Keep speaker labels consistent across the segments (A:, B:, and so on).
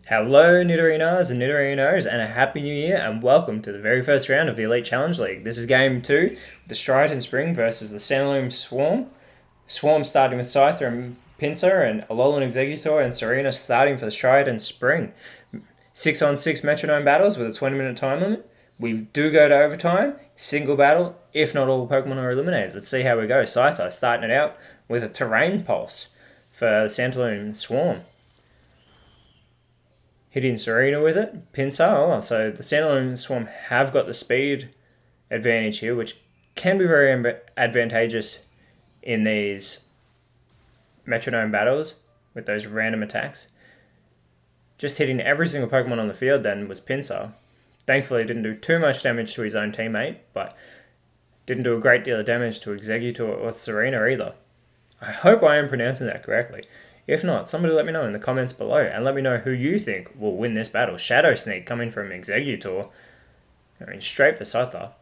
A: Hello, Nidorinas and Nidorinos, and a Happy New Year, and welcome to the very first round of the Elite Challenge League. This is Game 2, the Striaton Spring versus the Santalune Swarm. Swarm starting with Scyther and Pincer, and Alolan Executor and Serena starting for the Striaton Spring. 6-on-6 Metronome battles with a 20-minute time limit. We do go to overtime, single battle, if not all Pokemon are eliminated. Let's see how we go. Scyther starting it out with a Terrain Pulse for the Santalune Swarm. Hitting Serena with it. Pinsar, so the Santalune Swarm have got the speed advantage here, which can be very advantageous in these Metronome battles with those random attacks. Just hitting every single Pokemon on the field then was Pinsar. Thankfully, it didn't do too much damage to his own teammate, but didn't do a great deal of damage to Executor or Serena either. I hope I am pronouncing that correctly. If not, somebody let me know in the comments below, and let me know who you think will win this battle. Shadow Sneak coming from Executor, going straight for Scyther.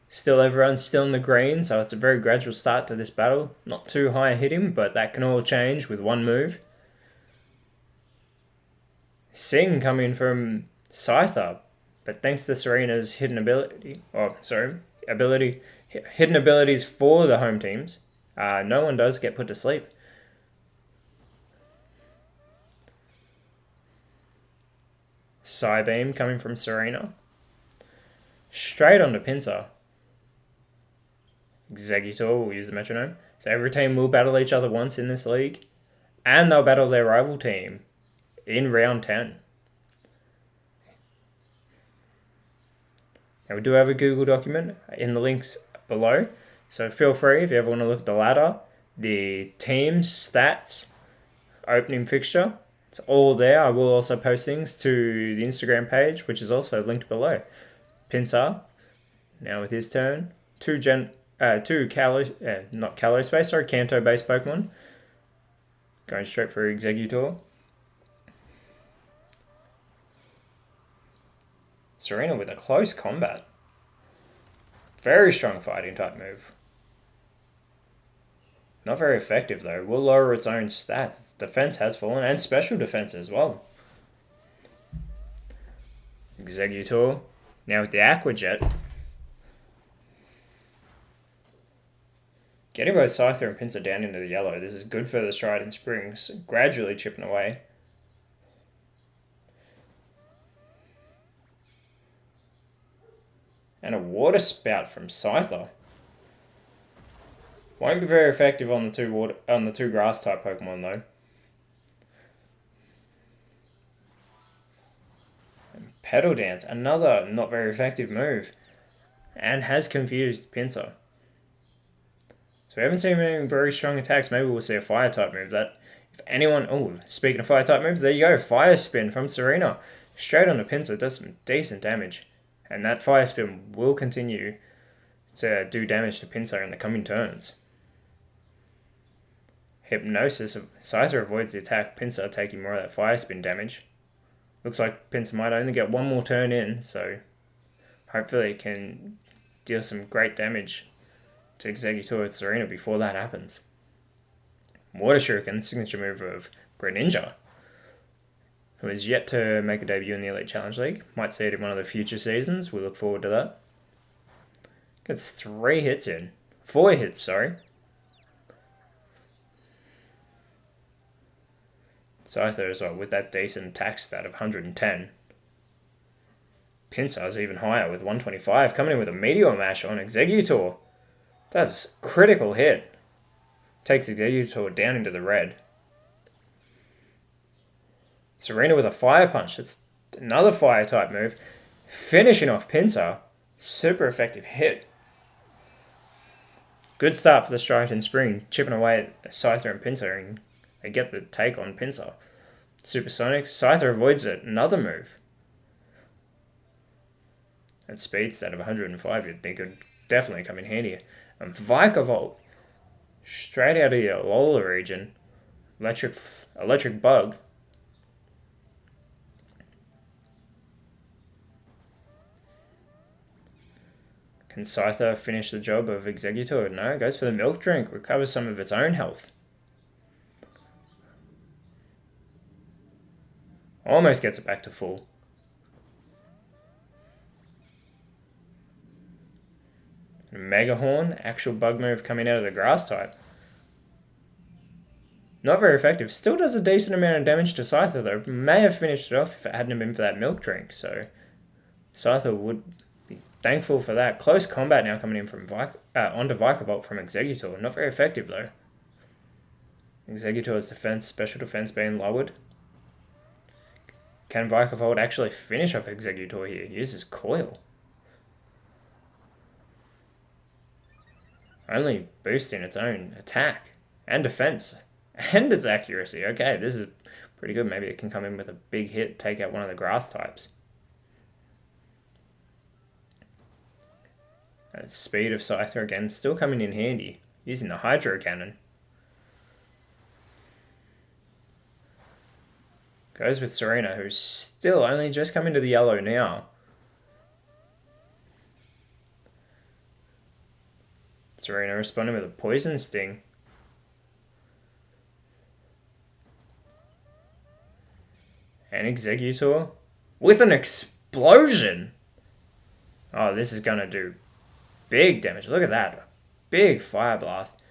A: Still, everyone's still in the green, so it's a very gradual start to this battle. Not too high hitting, but that can all change with one move. Sing coming from Scyther, but thanks to Serena's hidden abilities for the home teams, no one does get put to sleep. Psybeam coming from Serena. Straight onto Pinsir. Executor will use the Metronome. So every team will battle each other once in this league. And they'll battle their rival team in round 10. Now we do have a Google document in the links below. So feel free if you ever want to look at the ladder, the team's stats, opening fixture. It's all there. I will also post things to the Instagram page, which is also linked below. Pinsir, now with his turn. Two Kanto-based Pokemon. Going straight for Executor. Serena with a close combat. Very strong fighting type move. Not very effective though. Will lower its own stats. Its defense has fallen and special defense as well. Executor. Now with the Aqua Jet. Getting both Scyther and Pinsir down into the yellow. This is good for the Striaton Springs. Gradually chipping away. And a Water Spout from Scyther. Won't be very effective on the two grass type Pokemon though. And Petal Dance, another not very effective move, and has confused Pinsir. So we haven't seen any very strong attacks. Maybe we'll see a fire type move. That if anyone, speaking of fire type moves, there you go, Fire Spin from Serena, straight onto Pinsir, does some decent damage, and that Fire Spin will continue to do damage to Pinsir in the coming turns. Hypnosis. Scyther avoids the attack, Pinsir taking more of that Fire Spin damage. Looks like Pinsir might only get one more turn in, so hopefully it can deal some great damage to Executor with Serena before that happens. Water Shuriken, signature move of Greninja, who is yet to make a debut in the Elite Challenge League. Might see it in one of the future seasons. We look forward to that. Gets 4 hits, sorry. Scyther as well, with that decent attack stat of 110. Pinsir is even higher with 125, coming in with a Meteor Mash on Executor. That's a critical hit. Takes Executor down into the red. Serena with a Fire Punch. It's another fire type move. Finishing off Pinsir. Super effective hit. Good start for the Striaton Spring. Chipping away at Scyther and Pinsir, and they get the take on Pinsir. Supersonic. Scyther avoids it. Another move. At speed stat of 105, you'd think it would definitely come in handy. And Vikavolt. Straight out of the Alola region. Electric Bug. Can Scyther finish the job of Executor? No, goes for the Milk Drink. Recovers some of its own health. Almost gets it back to full. Megahorn, actual bug move coming out of the grass type. Not very effective. Still does a decent amount of damage to Scyther though. May have finished it off if it hadn't been for that milk drink. So Scyther would be thankful for that. Close combat now coming in from onto Vikavolt from Exeggutor. Not very effective though. Exeggutor's defense, special defense being lowered. Can Vikavolt actually finish off Exeggutor here? Uses Coil. Only boosting its own attack and defense and its accuracy. Okay, this is pretty good. Maybe it can come in with a big hit, take out one of the grass types. And speed of Scyther again, still coming in handy. Using the Hydro Cannon. Goes with Serena, who's still only just coming to the yellow now. Serena responding with a Poison Sting. And Exeggutor with an explosion. Oh, this is going to do big damage. Look at that. Big Fire Blast.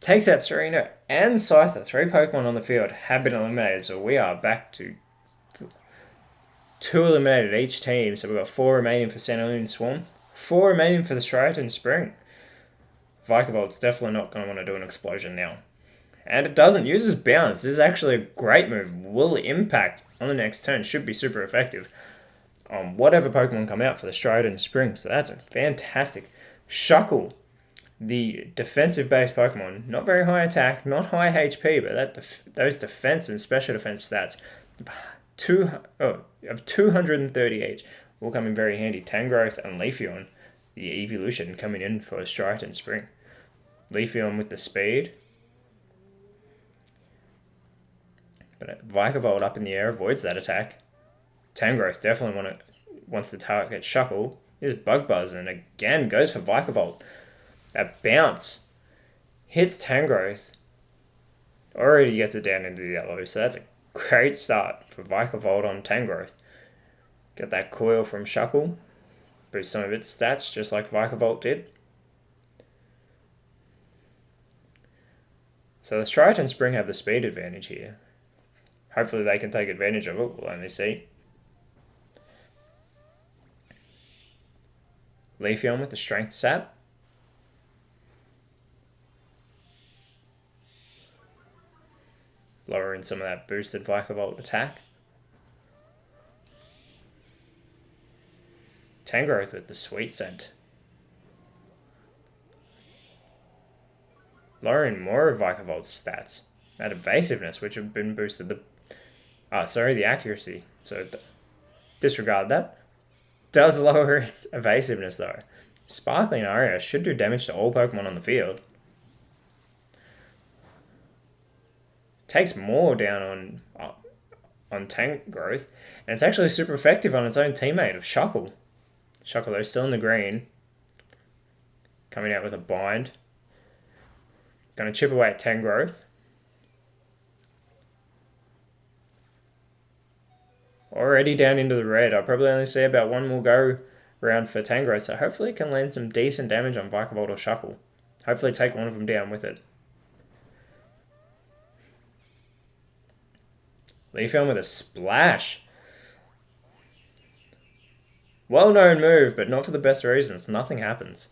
A: Takes out Serena and Scyther. 3 Pokemon on the field have been eliminated. So we are back to 2 eliminated each team. So we've got 4 remaining for Santalune Swarm. 4 remaining for the Striaton Spring. Vikavolt's definitely not going to want to do an explosion now. And it doesn't. Uses Bounce. This is actually a great move. Will impact on the next turn. Should be super effective on whatever Pokemon come out for the Striaton Spring. So that's a fantastic. Shuckle, the defensive-based Pokemon. Not very high attack, not high HP, but those defense and special defense stats of 230 each will come in very handy. Tangrowth and Leafeon, the evolution coming in for Striaton Spring. Leafeon with the speed. But Vikavolt up in the air avoids that attack. Tangrowth definitely wants to target Shuckle. Here's Bug Buzz and again goes for Vikavolt. That bounce hits Tangrowth. Already gets it down into the yellow, so that's a great start for Vikavolt on Tangrowth. Get that coil from Shuckle. Boost some of its stats just like Vikavolt did. So the Striaton Spring have the speed advantage here. Hopefully they can take advantage of it, we'll only see. Leafeon with the Strength Sap. Lowering some of that boosted Vikavolt attack. Tangrowth with the Sweet Scent. Lowering more of Vikavolt's stats. That evasiveness, which have been boosted. The accuracy. So disregard that. Does lower its evasiveness though. Sparkling Aria should do damage to all Pokemon on the field. Takes more down on Tangrowth. And it's actually super effective on its own teammate of Shuckle. Shuckle though still in the green. Coming out with a bind. Going to chip away at Tangrowth. Already down into the red. I'll probably only see about one more go round for Tangrowth, so hopefully it can land some decent damage on Vikavolt or Shuckle. Hopefully take one of them down with it. Leafeon with a splash. Well-known move, but not for the best reasons. Nothing happens.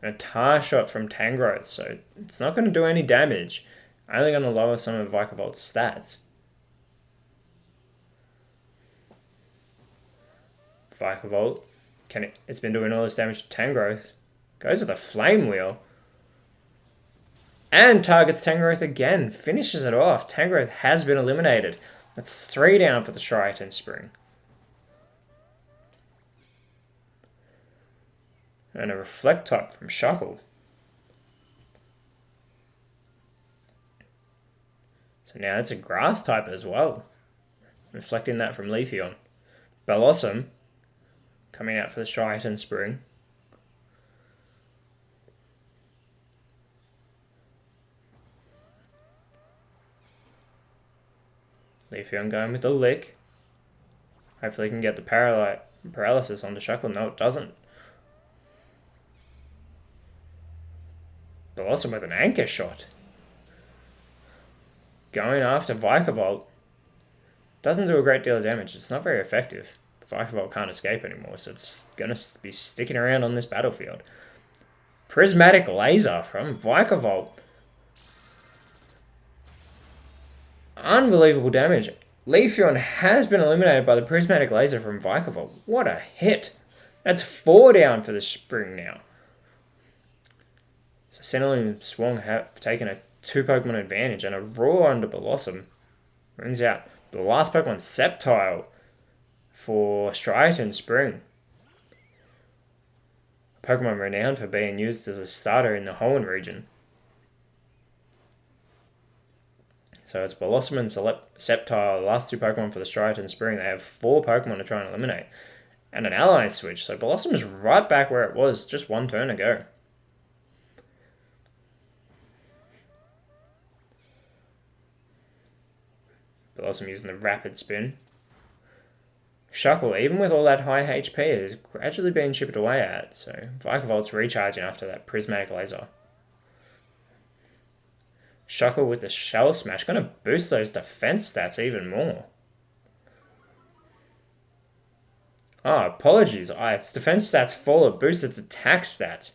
A: And a tar shot from Tangrowth, so it's not going to do any damage. Only going to lower some of Vikavolt's stats. Vikavolt, it's been doing all this damage to Tangrowth. Goes with a Flame Wheel. And targets Tangrowth again. Finishes it off. Tangrowth has been eliminated. That's 3 down for the Striaton Spring. And a Reflect type from Shuckle. So now it's a Grass type as well. Reflecting that from Leafeon. Bellossom coming out for the Striaton Spring. Leafeon going with the lick. Hopefully he can get the paralysis on the Shuckle. No, it doesn't. Blossom with an anchor shot. Going after Vikavolt. Doesn't do a great deal of damage. It's not very effective. Vikavolt can't escape anymore, so it's going to be sticking around on this battlefield. Prismatic Laser from Vikavolt. Unbelievable damage. Leafeon has been eliminated by the Prismatic Laser from Vikavolt. What a hit. That's 4 down for the spring now. So Santalune and Swung have taken a 2 Pokemon advantage, and a Roar under Blossom brings out the last Pokemon, Sceptile, for Striaton Spring. A Pokemon renowned for being used as a starter in the Hoenn region. So it's Blossom and Sceptile, the last 2 Pokemon for the Striaton Spring. They have 4 Pokemon to try and eliminate. And an ally switch, so Blossom is right back where it was just 1 turn ago. Blossom using the rapid spin. Shuckle, even with all that high HP, is gradually being chipped away at, so Vikavolt's recharging after that Prismatic Laser. Shuckle with the Shell Smash, going to boost those defense stats even more. Apologies. Its defense stats fall, it boosts its attack stats.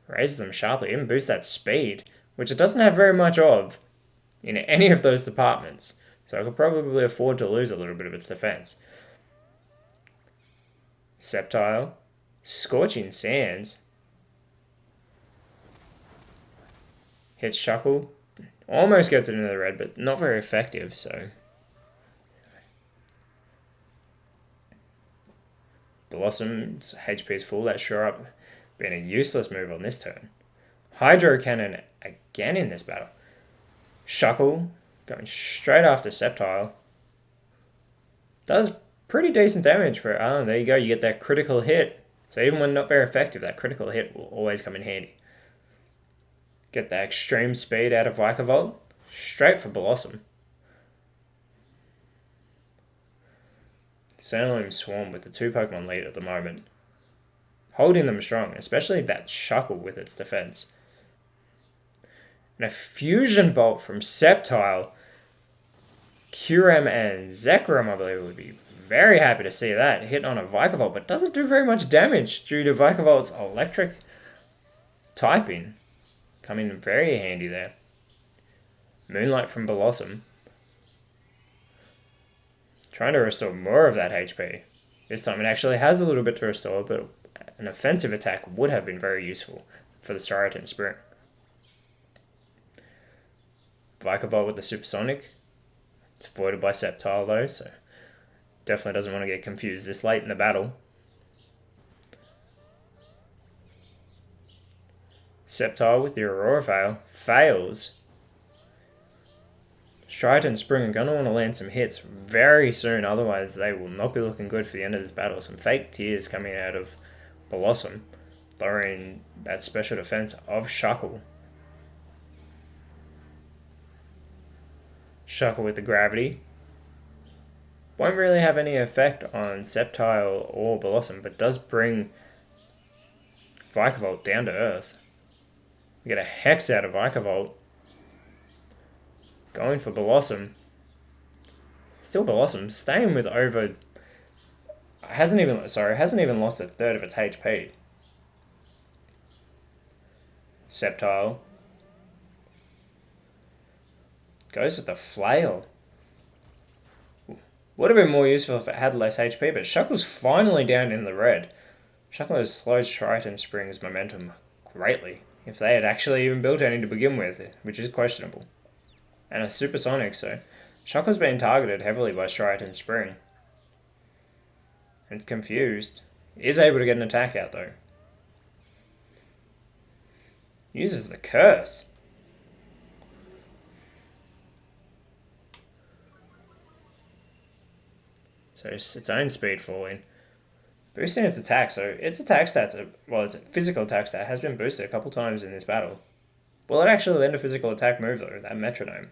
A: Raises them sharply, even boosts that speed, which it doesn't have very much of in any of those departments. So I could probably afford to lose a little bit of its defense. Sceptile. Scorching Sands. Hits Shuckle. Almost gets it into the red, but not very effective, so... Blossom's HP is full. That's sure up being a useless move on this turn. Hydro Cannon again in this battle. Shuckle going straight after Sceptile. Does pretty decent damage for it. There you go. You get that critical hit. So even when not very effective, that critical hit will always come in handy. Get that extreme speed out of Vikavolt. Straight for Blossom. Santalune Swarm with the 2 Pokemon lead at the moment. Holding them strong, especially that Shuckle with its defense. And a Fusion Bolt from Sceptile. Kyurem and Zekrom, I believe, would be very happy to see that hit on a Vikavolt, but doesn't do very much damage due to Vikavolt's electric typing. Coming in very handy there. Moonlight from Blossom. Trying to restore more of that HP. This time it actually has a little bit to restore, but an offensive attack would have been very useful for the Striaton Spring. Vikavolt with the Supersonic. It's avoided by Sceptile though, so definitely doesn't want to get confused this late in the battle. Sceptile with the Aurora Veil fails. Striaton Spring are going to want to land some hits very soon, otherwise they will not be looking good for the end of this battle. Some fake tears coming out of Blossom, lowering that special defense of Shuckle. Shuckle with the Gravity. Won't really have any effect on Sceptile or Blossom, but does bring Vikavolt down to earth. We get a Hex out of Vikavolt. Going for Blossom. Still Blossom, staying with over... hasn't even lost a third of its HP. Sceptile. Goes with the Flail. Would have been more useful if it had less HP, but Shuckle's finally down in the red. Shuckle has slowed Striaton Spring's momentum greatly, if they had actually even built any to begin with, which is questionable. And a Supersonic, so Shuckle's being targeted heavily by Striaton Spring. It's confused. Is able to get an attack out though. Uses the Curse. So it's its own speed falling. Boosting its attack, so its attack stats, its physical attack stat has been boosted a couple times in this battle. Will it actually lend a physical attack move though, that Metronome?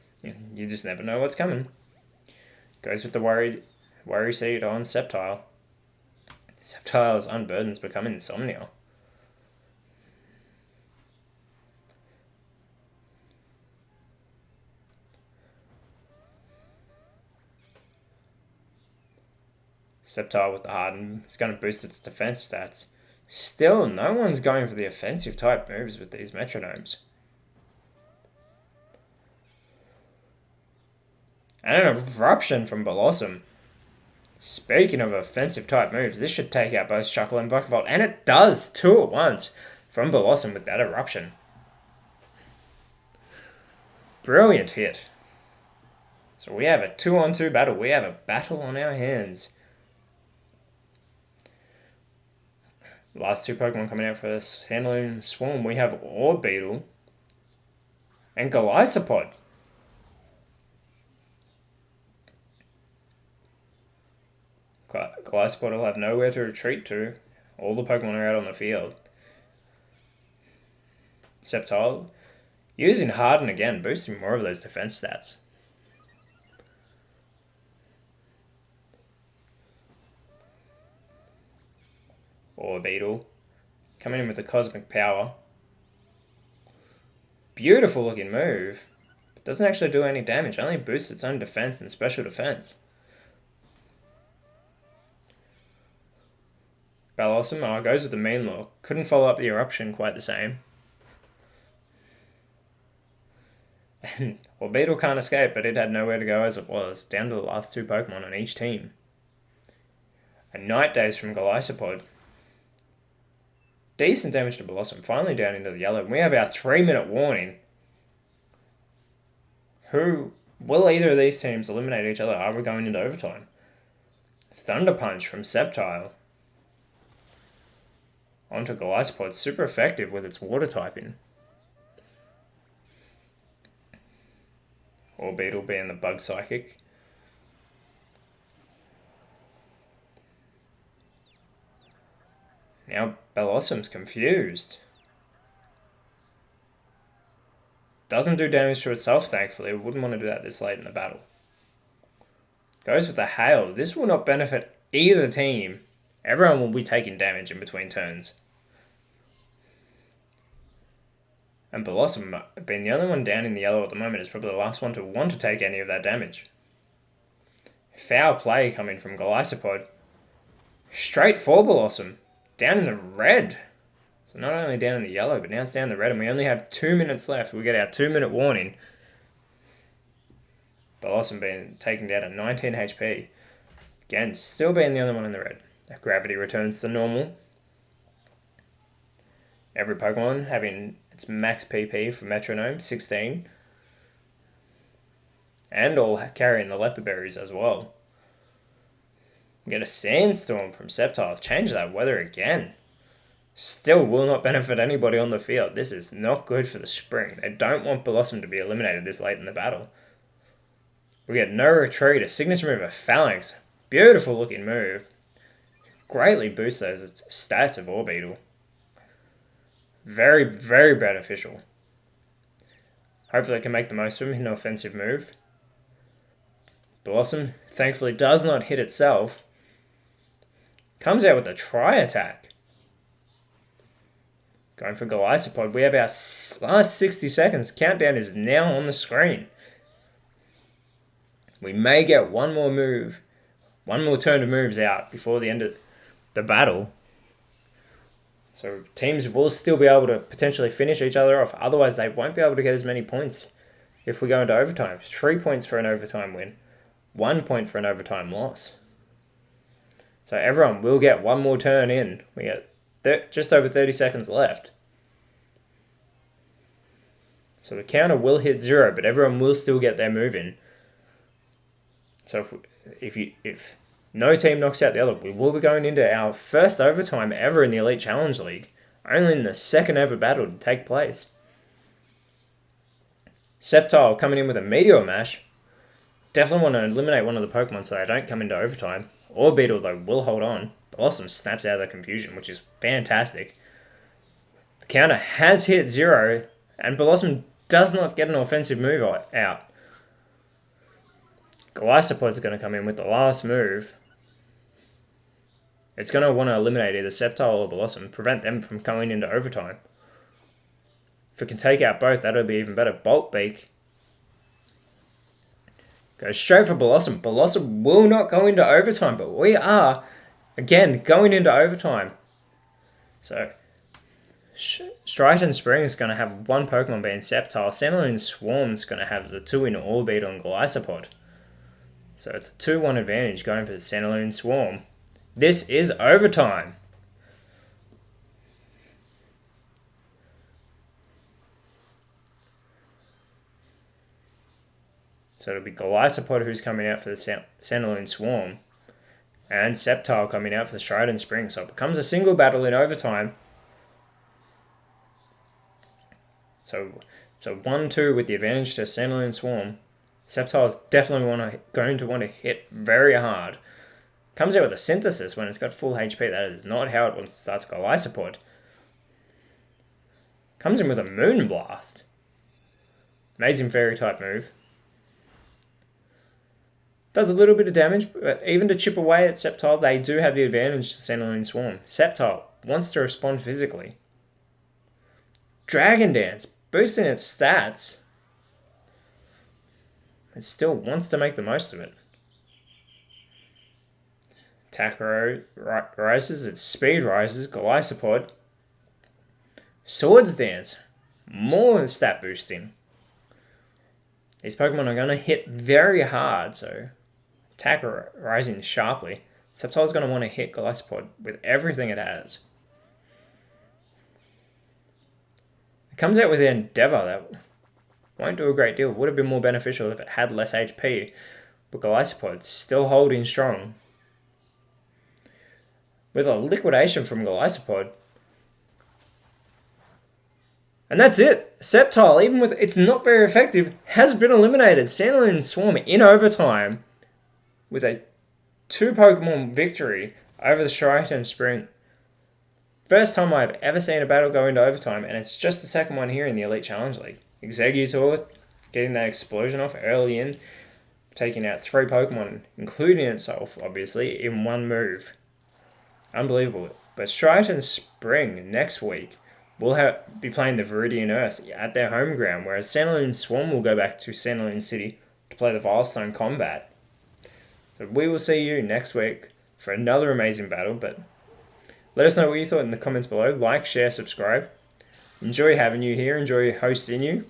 A: You just never know what's coming. Goes with the worry seed on Sceptile. Sceptile's Unburden's become Insomnia. Sceptile with the Harden. It's going to boost its defense stats. Still, no one's going for the offensive type moves with these Metronomes. And an Eruption from Blossom. Speaking of offensive type moves, this should take out both Shuckle and Vikavolt. And it does, 2 at once from Blossom with that Eruption. Brilliant hit. So we have a 2-on-2 battle. We have a battle on our hands. Last 2 Pokemon coming out for this Santalune Swarm. We have Orbeetle and Golisopod. Golisopod will have nowhere to retreat to. All the Pokemon are out on the field. Sceptile using Harden again, boosting more of those defense stats. Orbeetle coming in with the Cosmic Power. Beautiful looking move. But doesn't actually do any damage. Only boosts its own defense and special defense. Blossom goes with the Mean Look. Couldn't follow up the Eruption quite the same. And Orbeetle can't escape, but it had nowhere to go as it was. Down to the last 2 Pokemon on each team. A Night Daze from Golisopod. Decent damage to Blossom. Finally down into the yellow. We have our 3-minute warning. Who will either of these teams eliminate each other? Are we going into overtime? Thunder Punch from Sceptile. Onto Golisopod. Super effective with its water typing. Orbeetle being the Bug Psychic. Now Blossom's confused. Doesn't do damage to itself, thankfully. It wouldn't want to do that this late in the battle. Goes with the Hail. This will not benefit either team. Everyone will be taking damage in between turns. And Blossom, being the only one down in the yellow at the moment, is probably the last one to want to take any of that damage. Foul play coming from Golisopod. Straight for Blossom. Down in the red. So not only down in the yellow, but now it's down in the red, and we only have 2 minutes left. We get our 2-minute warning. Blossom being taken down at 19 HP. Again, still being the only one in the red. Gravity returns to normal. Every Pokemon having its max PP for Metronome, 16. And all carrying the Leopard Berries as well. We get a Sandstorm from Sceptile. Change that weather again. Still will not benefit anybody on the field. This is not good for the spring. They don't want Blossom to be eliminated this late in the battle. We get no retreat, a signature move of Phalanx. Beautiful looking move. Greatly boosts those stats of Orbeetle. Very, very beneficial. Hopefully they can make the most of him in an offensive move. Blossom thankfully does not hit itself. Comes out with a Tri-Attack. Going for Golisopod. We have our last 60 seconds. Countdown is now on the screen. We may get one more move. One more turn of moves out before the end of the battle. So teams will still be able to potentially finish each other off. Otherwise, they won't be able to get as many points if we go into overtime. 3 points for an overtime win. 1 point for an overtime loss. So everyone will get one more turn in. We get just over 30 seconds left. So the counter will hit 0, but everyone will still get their move in. So if no team knocks out the other, we will be going into our first overtime ever in the Elite Challenge League. Only in the second ever battle to take place. Sceptile coming in with a Meteor Mash. Definitely want to eliminate one of the Pokemon so they don't come into overtime. Orbeetle, though, will hold on. Blossom snaps out of the confusion, which is fantastic. The counter has hit 0, and Blossom does not get an offensive move out. Golisopod's going to come in with the last move. It's going to want to eliminate either Sceptile or Blossom, prevent them from going into overtime. If it can take out both, that'll be even better. Bolt Beak. Goes straight for Blossom. Blossom will not go into overtime, but we are, again, going into overtime. So, Striaton Spring is going to have one Pokemon being Sceptile. Santalune Swarm is going to have the 2 in Orbit on Golisopod. So it's a 2-1 advantage going for the Santalune Swarm. This is overtime. So it'll be Golisopod who's coming out for the Santalune Swarm. And Sceptile coming out for the Striaton Spring. So it becomes a single battle in overtime. So 1-2 with the advantage to Santalune Swarm. Sceptile is definitely going to want to hit very hard. Comes out with a Synthesis when it's got full HP. That is not how it wants to start Golisopod. Comes in with a Moon Blast. Amazing Fairy type move. Does a little bit of damage, but even to chip away at Sceptile, they do have the advantage to Santalune Swarm. Sceptile wants to respond physically. Dragon Dance, boosting its stats. It still wants to make the most of it. Attack rises, its speed rises, Golisopod. Swords Dance, more stat boosting. These Pokemon are going to hit very hard, so attack rising sharply. Sceptile's going to want to hit Golisopod with everything it has. It comes out with the Endeavour that won't do a great deal. Would have been more beneficial if it had less HP, but Golisopod's still holding strong. With a Liquidation from Golisopod. And that's it. Sceptile, even with it's not very effective, has been eliminated. Santalune Swarm in overtime with a 2 Pokemon victory over the Striaton Spring. First time I've ever seen a battle go into overtime, and it's just the second one here in the Elite Challenge League. Exeggutor getting that explosion off early in, taking out 3 Pokemon, including itself, obviously, in one move. Unbelievable. But Striaton Spring next week will be playing the Viridian Earth at their home ground, whereas Santalune Swarm will go back to Santalune City to play the Vilestone Combat. So we will see you next week for another amazing battle, but let us know what you thought in the comments below. Like, share, subscribe. Enjoy having you here. Enjoy hosting you.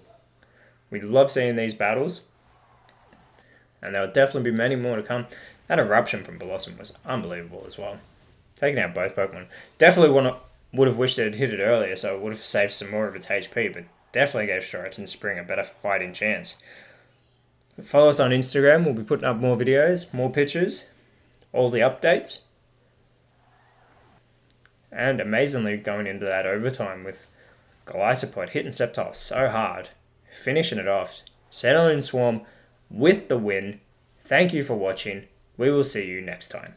A: We love seeing these battles. And there will definitely be many more to come. That Eruption from Blossom was unbelievable as well. Taking out both Pokemon. Definitely would have wished it had hit it earlier, so it would have saved some more of its HP, but definitely gave Striaton Spring a better fighting chance. Follow us on Instagram. We'll be putting up more videos, more pictures, all the updates. And amazingly going into that overtime with Golisopod hitting Sceptile so hard, finishing it off. Santalune Swarm with the win. Thank you for watching. We will see you next time.